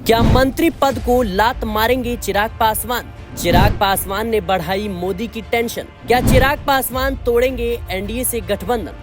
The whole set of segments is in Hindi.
क्या मंत्री पद को लात मारेंगे चिराग पासवान? चिराग पासवान ने बढ़ाई मोदी की टेंशन। क्या चिराग पासवान तोड़ेंगे एनडीए से गठबंधन?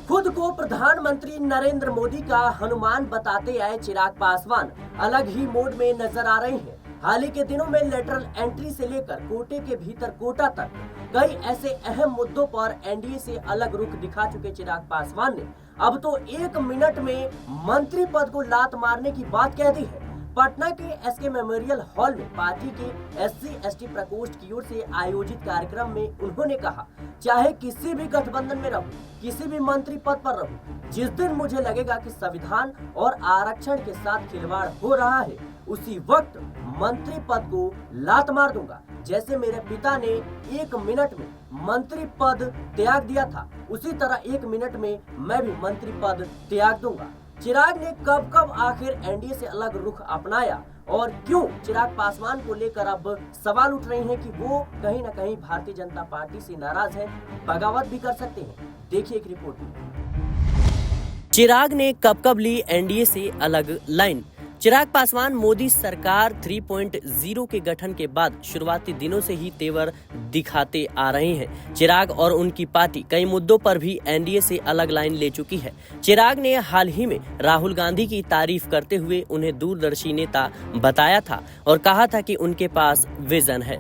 खुद को प्रधानमंत्री नरेंद्र मोदी का हनुमान बताते आए चिराग पासवान अलग ही मोड में नजर आ रहे हैं। हाल ही के दिनों में लेटरल एंट्री से लेकर कोटे के भीतर कोटा तक कई ऐसे अहम मुद्दों पर एनडीए से अलग रुख दिखा चुके चिराग पासवान ने अब तो 1 मिनट में मंत्री पद को लात मारने की बात कह दी है। पटना के एसके मेमोरियल हॉल में पार्टी के SC/ST प्रकोष्ठ की ओर से आयोजित कार्यक्रम में उन्होंने कहा, चाहे किसी भी गठबंधन में रहूं, किसी भी मंत्री पद पर रहूं, जिस दिन मुझे लगेगा कि संविधान और आरक्षण के साथ खिलवाड़ हो रहा है, उसी वक्त मंत्री पद को लात मार दूंगा। जैसे मेरे पिता ने 1 मिनट में मंत्री पद त्याग दिया था, उसी तरह 1 मिनट में मैं भी मंत्री पद त्याग दूंगा। चिराग ने कब आखिर एनडीए से अलग रुख अपनाया और क्यों चिराग पासवान को लेकर अब सवाल उठ रहे हैं कि वो कहीं न कहीं भारतीय जनता पार्टी से नाराज है, बगावत भी कर सकते हैं। देखिए एक रिपोर्ट में। चिराग ने कब ली एनडीए से अलग लाइन। चिराग पासवान मोदी सरकार 3.0 के गठन के बाद शुरुआती दिनों से ही तेवर दिखाते आ रहे हैं। चिराग और उनकी पार्टी कई मुद्दों पर भी एनडीए से अलग लाइन ले चुकी है। चिराग ने हाल ही में राहुल गांधी की तारीफ करते हुए उन्हें दूरदर्शी नेता बताया था और कहा था कि उनके पास विजन है।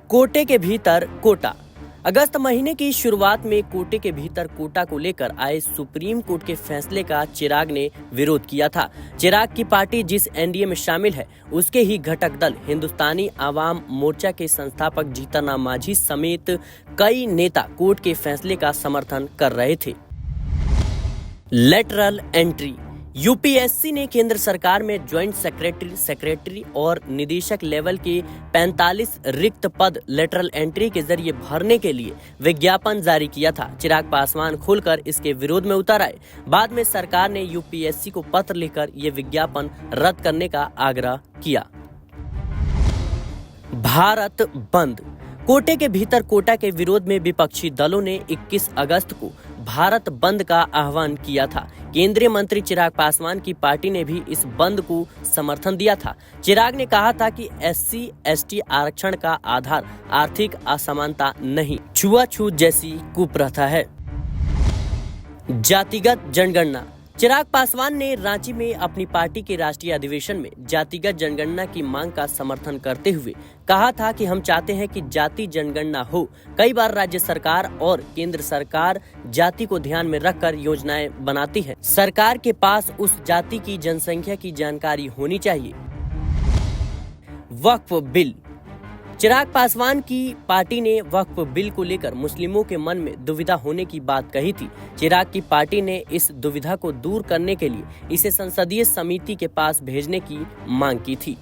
कोटे के भीतर कोटा। अगस्त महीने की शुरुआत में कोटे के भीतर कोटा को लेकर आए सुप्रीम कोर्ट के फैसले का चिराग ने विरोध किया था। चिराग की पार्टी जिस एनडीए में शामिल है, उसके ही घटक दल हिंदुस्तानी आवाम मोर्चा के संस्थापक जीतन राम मांझी समेत कई नेता कोर्ट के फैसले का समर्थन कर रहे थे। Lateral entry. यूपीएससी ने केंद्र सरकार में ज्वाइंट सेक्रेटरी और निदेशक लेवल के 45 रिक्त पद लेटरल एंट्री के जरिए भरने के लिए विज्ञापन जारी किया था। चिराग पासवान खुलकर इसके विरोध में उतर आए। बाद में सरकार ने यूपीएससी को पत्र लिखकर ये विज्ञापन रद्द करने का आग्रह किया। भारत बंद। कोटे के भीतर कोटा के विरोध में विपक्षी दलों ने 21 अगस्त को भारत बंद का आह्वान किया था। केंद्रीय मंत्री चिराग पासवान की पार्टी ने भी इस बंद को समर्थन दिया था। चिराग ने कहा था कि SC/ST आरक्षण का आधार आर्थिक असमानता नहीं, छुआछूत जैसी कुप्रथा है। जातिगत जनगणना। चिराग पासवान ने रांची में अपनी पार्टी के राष्ट्रीय अधिवेशन में जातिगत जनगणना की मांग का समर्थन करते हुए कहा था कि हम चाहते हैं कि जाति जनगणना हो। कई बार राज्य सरकार और केंद्र सरकार जाति को ध्यान में रखकर योजनाएं बनाती है। सरकार के पास उस जाति की जनसंख्या की जानकारी होनी चाहिए। वक्फ बिल। चिराग पासवान की पार्टी ने वक्फ बिल को लेकर मुस्लिमों के मन में दुविधा होने की बात कही थी। चिराग की पार्टी ने इस दुविधा को दूर करने के लिए इसे संसदीय समिति के पास भेजने की मांग की थी।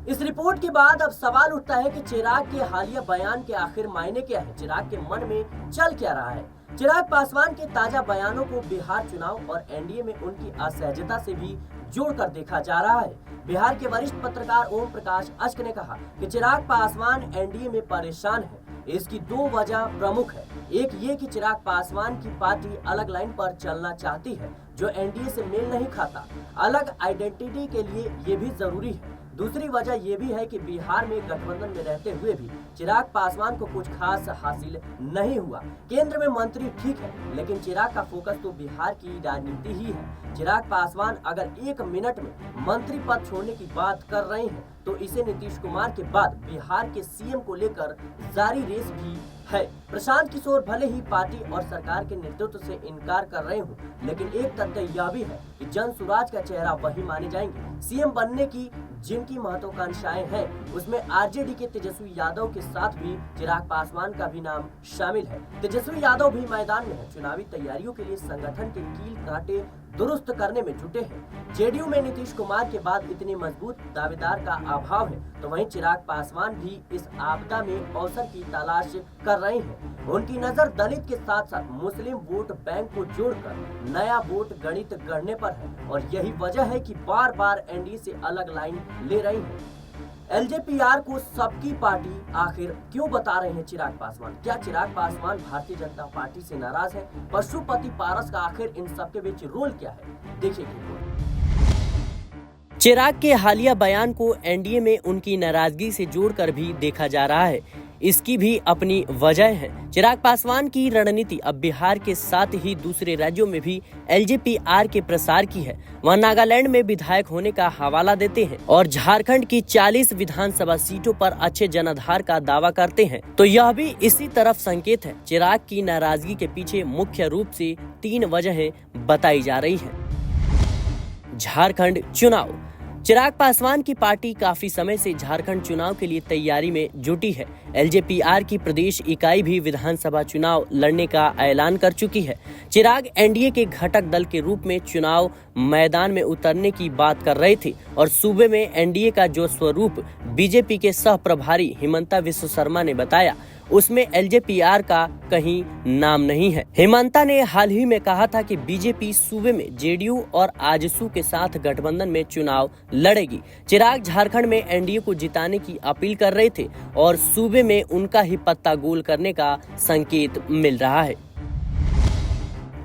इस रिपोर्ट के बाद अब सवाल उठता है कि चिराग के हालिया बयान के आखिर मायने क्या है, चिराग के मन में चल क्या रहा है। चिराग पासवान के ताजा बयानों को बिहार चुनाव और एनडीए में उनकी असहजता से भी जोड़कर देखा जा रहा है। बिहार के वरिष्ठ पत्रकार ओम प्रकाश अश्क ने कहा कि चिराग पासवान एनडीए में परेशान है। इसकी 2 वजह प्रमुख है। एक ये कि चिराग पासवान की पार्टी अलग लाइन पर चलना चाहती है जो एनडीए से मेल नहीं खाता। अलग आइडेंटिटी के लिए ये भी जरूरी है। दूसरी वजह यह भी है कि बिहार में गठबंधन में रहते हुए भी चिराग पासवान को कुछ खास हासिल नहीं हुआ। केंद्र में मंत्री ठीक है, लेकिन चिराग का फोकस तो बिहार की राजनीति ही है। चिराग पासवान अगर 1 मिनट में मंत्री पद छोड़ने की बात कर रहे हैं तो इसे नीतीश कुमार के बाद बिहार के सीएम को लेकर जारी रेस भी है। प्रशांत किशोर भले ही पार्टी और सरकार के नेतृत्व से इनकार कर रहे हो, लेकिन एक तथ्य यह भी है कि जन सुराज का चेहरा वही माने जाएंगे। सीएम बनने की जिनकी महत्वाकांक्षाएं हैं, उसमें आरजेडी के तेजस्वी यादव के साथ भी चिराग पासवान का भी नाम शामिल है। तेजस्वी यादव भी मैदान में है। चुनावी तैयारियों के लिए संगठन के कील कांटे दुरुस्त करने में जुटे हैं। जेडीयू में नीतीश कुमार के बाद इतने मजबूत दावेदार का अभाव है, तो वहीं चिराग पासवान भी इस आपदा में अवसर की तलाश कर रहे हैं। उनकी नजर दलित के साथ साथ मुस्लिम वोट बैंक को जोड़कर नया वोट गणित गढ़ने पर है और यही वजह है कि बार बार एनडीए से अलग लाइन ले रही है। एलजेपीआर को सबकी पार्टी आखिर क्यों बता रहे हैं चिराग पासवान? क्या चिराग पासवान भारतीय जनता पार्टी से नाराज है? पशुपति पारस का आखिर इन सबके बीच रोल क्या है? देखिए चिराग के हालिया बयान को एनडीए में उनकी नाराजगी से जोड़कर भी देखा जा रहा है। इसकी भी अपनी वजह है। चिराग पासवान की रणनीति अब बिहार के साथ ही दूसरे राज्यों में भी एलजेपीआर के प्रसार की है। वह नागालैंड में विधायक होने का हवाला देते हैं और झारखंड की 40 विधानसभा सीटों पर अच्छे जनाधार का दावा करते हैं। तो यह भी इसी तरफ संकेत है। चिराग की नाराजगी के पीछे मुख्य रूप से 3 वजहें बताई जा रही हैं। झारखंड चुनाव। चिराग पासवान की पार्टी काफी समय से झारखंड चुनाव के लिए तैयारी में जुटी है। एलजेपीआर की प्रदेश इकाई भी विधानसभा चुनाव लड़ने का ऐलान कर चुकी है। चिराग एनडीए के घटक दल के रूप में चुनाव मैदान में उतरने की बात कर रहे थे और सूबे में एनडीए का जो स्वरूप बीजेपी के सह प्रभारी हिमंता विश्व शर्मा ने बताया, उसमें एलजेपीआर का कहीं नाम नहीं है। हिमंता ने हाल ही में कहा था कि बीजेपी सूबे में जेडीयू और आजसू के साथ गठबंधन में चुनाव लड़ेगी। चिराग झारखंड में एनडीए को जिताने की अपील कर रहे थे और सूबे में उनका ही पत्ता गोल करने का संकेत मिल रहा है।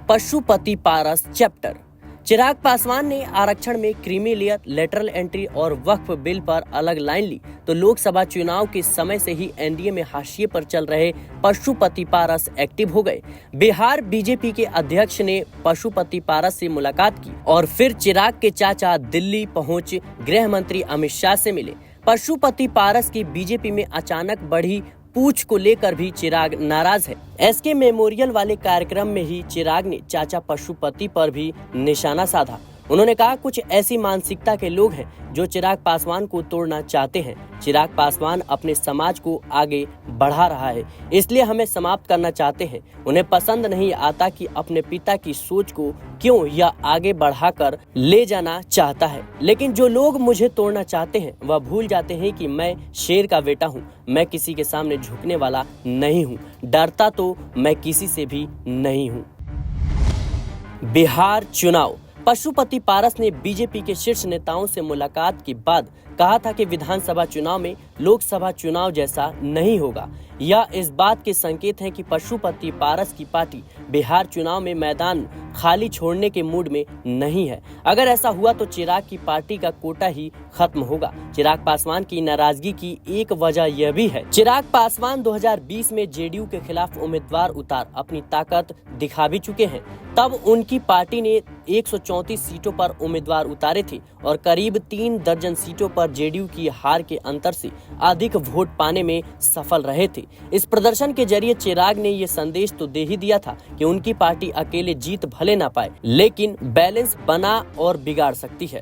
पशुपति पारस चैप्टर। चिराग पासवान ने आरक्षण में क्रीमी लेयर, लेटरल एंट्री और वक्फ बिल पर अलग लाइन ली तो लोकसभा चुनाव के समय से ही एनडीए में हाशिए पर चल रहे पशुपति पारस एक्टिव हो गए। बिहार बीजेपी के अध्यक्ष ने पशुपति पारस से मुलाकात की और फिर चिराग के चाचा दिल्ली पहुंच गृह मंत्री अमित शाह से मिले। पशुपति पारस की बीजेपी में अचानक बढ़ी पूछ को लेकर भी चिराग नाराज है। एसके मेमोरियल वाले कार्यक्रम में ही चिराग ने चाचा पशुपति पर भी निशाना साधा। उन्होंने कहा, कुछ ऐसी मानसिकता के लोग हैं जो चिराग पासवान को तोड़ना चाहते हैं। चिराग पासवान अपने समाज को आगे बढ़ा रहा है, इसलिए हमें समाप्त करना चाहते हैं। उन्हें पसंद नहीं आता कि अपने पिता की सोच को क्यों या आगे बढ़ाकर ले जाना चाहता है। लेकिन जो लोग मुझे तोड़ना चाहते हैं वह भूल जाते हैं कि मैं शेर का बेटा हूँ। मैं किसी के सामने झुकने वाला नहीं हूँ। डरता तो मैं किसी से भी नहीं हूँ। बिहार चुनाव। पशुपति पारस ने बीजेपी के शीर्ष नेताओं से मुलाकात के बाद कहा था कि विधानसभा चुनाव में लोकसभा चुनाव जैसा नहीं होगा। यह इस बात के संकेत हैं कि पशुपति पारस की पार्टी बिहार चुनाव में मैदान खाली छोड़ने के मूड में नहीं है। अगर ऐसा हुआ तो चिराग की पार्टी का कोटा ही खत्म होगा। चिराग पासवान की नाराजगी की एक वजह यह भी है, चिराग पासवान 2020 में जेडीयू के खिलाफ उम्मीदवार उतार अपनी ताकत दिखा भी चुके हैं। तब उनकी पार्टी ने 134 सीटों पर उम्मीदवार उतारे थे और करीब 3 दर्जन सीटों पर जेडीयू की हार के अंतर से अधिक वोट पाने में सफल रहे थे। इस प्रदर्शन के जरिए चिराग ने ये संदेश तो दे ही दिया था कि उनकी पार्टी अकेले जीत भले ना पाए, लेकिन बैलेंस बना और बिगाड़ सकती है।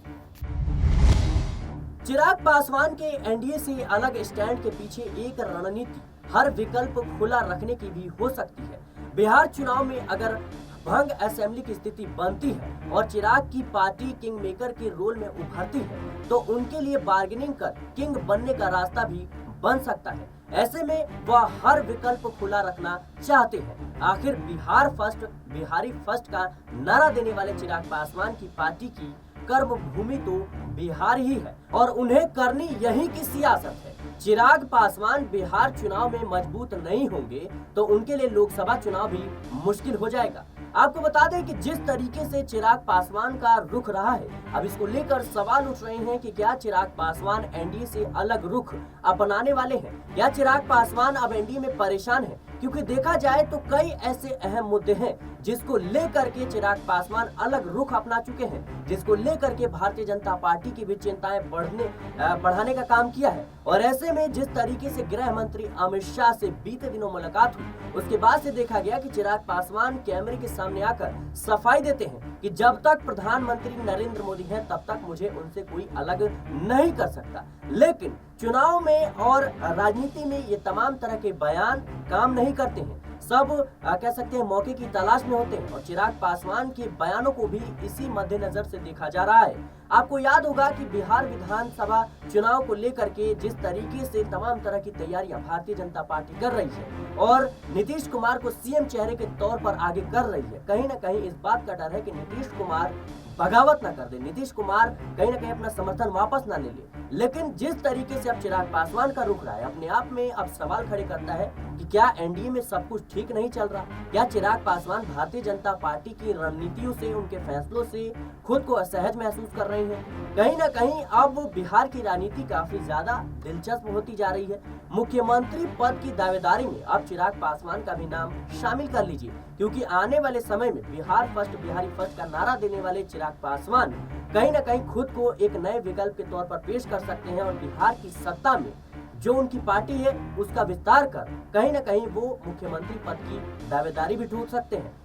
चिराग पासवान के एनडीए से अलग स्टैंड के पीछे एक रणनीति हर विकल्प खुला रखने की भी हो सकती है। बिहार चुनाव में अगर भंग असेंबली की स्थिति बनती है और चिराग की पार्टी किंग मेकर के रोल में उभरती है तो उनके लिए बार्गेनिंग कर किंग बनने का रास्ता भी बन सकता है। ऐसे में वह हर विकल्प खुला रखना चाहते हैं। आखिर बिहार फर्स्ट, बिहारी फर्स्ट का नारा देने वाले चिराग पासवान की पार्टी की कर्म भूमि तो बिहार ही है और उन्हें करनी यही की सियासत है। चिराग पासवान बिहार चुनाव में मजबूत नहीं होंगे तो उनके लिए लोकसभा चुनाव भी मुश्किल हो जाएगा। आपको बता दें कि जिस तरीके से चिराग पासवान का रुख रहा है, अब इसको लेकर सवाल उठ रहे हैं कि क्या चिराग पासवान एनडीए से अलग रुख अपनाने वाले हैं या चिराग पासवान अब एनडीए में परेशान है। क्योंकि देखा जाए तो कई ऐसे अहम मुद्दे हैं जिसको लेकर के चिराग पासवान अलग रुख अपना चुके हैं, जिसको लेकर के भारतीय जनता पार्टी की भी चिंताएं बढ़ाने का काम किया है। और ऐसे में जिस तरीके से गृह मंत्री अमित शाह से बीते दिनों मुलाकात हुई, उसके बाद से देखा गया कि चिराग पासवान कैमरे के सामने आकर सफाई देते हैं कि जब तक प्रधानमंत्री नरेंद्र मोदी हैं तब तक मुझे उनसे कोई अलग नहीं कर सकता। लेकिन चुनाव में और राजनीति में ये तमाम तरह के बयान काम नहीं करते हैं। सब कह सकते हैं मौके की तलाश में होते हैं और चिराग पासवान के बयानों को भी इसी मद्देनजर से देखा जा रहा है। आपको याद होगा कि बिहार विधानसभा चुनाव को लेकर के जिस तरीके से तमाम तरह की तैयारियां भारतीय जनता पार्टी कर रही है और नीतीश कुमार को सीएम चेहरे के तौर पर आगे कर रही है, कहीं ना कहीं इस बात का डर है कि नीतीश कुमार बगावत ना कर दे, नीतीश कुमार कहीं ना कहीं अपना समर्थन वापस ना ले ले। लेकिन जिस तरीके से अब चिराग पासवान का रुख रहा है, अपने आप में अब सवाल खड़े करता है कि क्या एनडीए में सब कुछ ठीक नहीं चल रहा? क्या चिराग पासवान भारतीय जनता पार्टी की रणनीतियों से, उनके फैसलों से खुद को असहज महसूस कर रहे हैं? कहीं ना कहीं अब बिहार की राजनीति काफी ज्यादा दिलचस्प होती जा रही है। मुख्यमंत्री पद की दावेदारी में अब चिराग पासवान का भी नाम शामिल कर लीजिए, क्योंकि आने वाले समय में बिहार फर्स्ट, बिहारी फर्स्ट का नारा देने वाले चिराग पासवान कहीं ना कहीं खुद को एक नए विकल्प के तौर पर पेश कर सकते हैं और बिहार की सत्ता में जो उनकी पार्टी है उसका विस्तार कर कहीं ना कहीं वो मुख्यमंत्री पद की दावेदारी भी ढूंढ सकते हैं।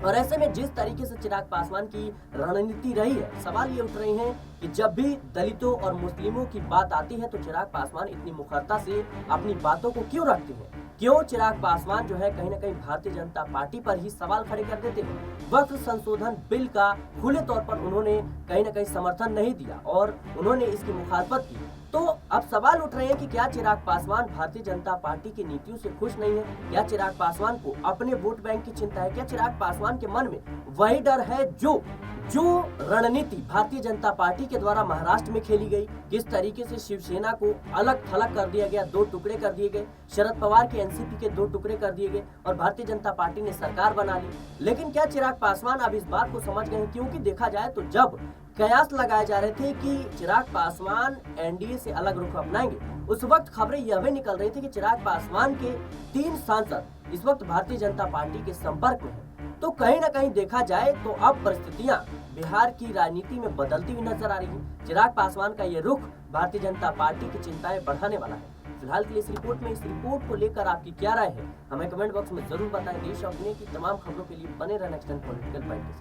और ऐसे में जिस तरीके से चिराग पासवान की रणनीति रही है, सवाल ये उठ रहे हैं कि जब भी दलितों और मुस्लिमों की बात आती है तो चिराग पासवान इतनी मुखरता से अपनी बातों को क्यों रखते हैं? क्यों चिराग पासवान जो है कहीं ना कहीं भारतीय जनता पार्टी पर ही सवाल खड़े कर देते हैं? वक्त संशोधन बिल का खुले तौर पर उन्होंने कहीं ना कहीं समर्थन नहीं दिया और उन्होंने इसकी मुखालफत की। तो अब सवाल उठ रहे हैं कि क्या चिराग पासवान भारतीय जनता पार्टी की नीतियों से खुश नहीं है? क्या चिराग पासवान को अपने वोट बैंक की चिंता है? क्या चिराग पासवान के मन में वही डर है जो रणनीति भारतीय जनता पार्टी के द्वारा महाराष्ट्र में खेली गई, किस तरीके से शिवसेना को अलग थलग कर दिया गया, 2 टुकड़े कर दिए गए, शरद पवार के एनसीपी के 2 टुकड़े कर दिए गए और भारतीय जनता पार्टी ने सरकार बना ली। लेकिन क्या चिराग पासवान अब इस बात को समझ गए? क्योंकि देखा जाए तो जब कयास लगाए जा रहे थे कि चिराग पासवान एनडीए से अलग रुख अपनाएंगे, उस वक्त खबरें यह भी निकल रही थी कि चिराग पासवान के 3 सांसद इस वक्त भारतीय जनता पार्टी के संपर्क में हैं। तो कहीं ना कहीं देखा जाए तो अब परिस्थितियां बिहार की राजनीति में बदलती हुई नजर आ रही है। चिराग पासवान का ये रुख भारतीय जनता पार्टी की चिंताएं बढ़ाने वाला है। फिलहाल के लिए इस रिपोर्ट को लेकर आपकी क्या राय है, हमें कमेंट बॉक्स में जरूर बताएं। देश और दुनिया की तमाम खबरों के लिए बने रहना नेक्स्ट टाइम पॉलिटिकल बाइट के साथ।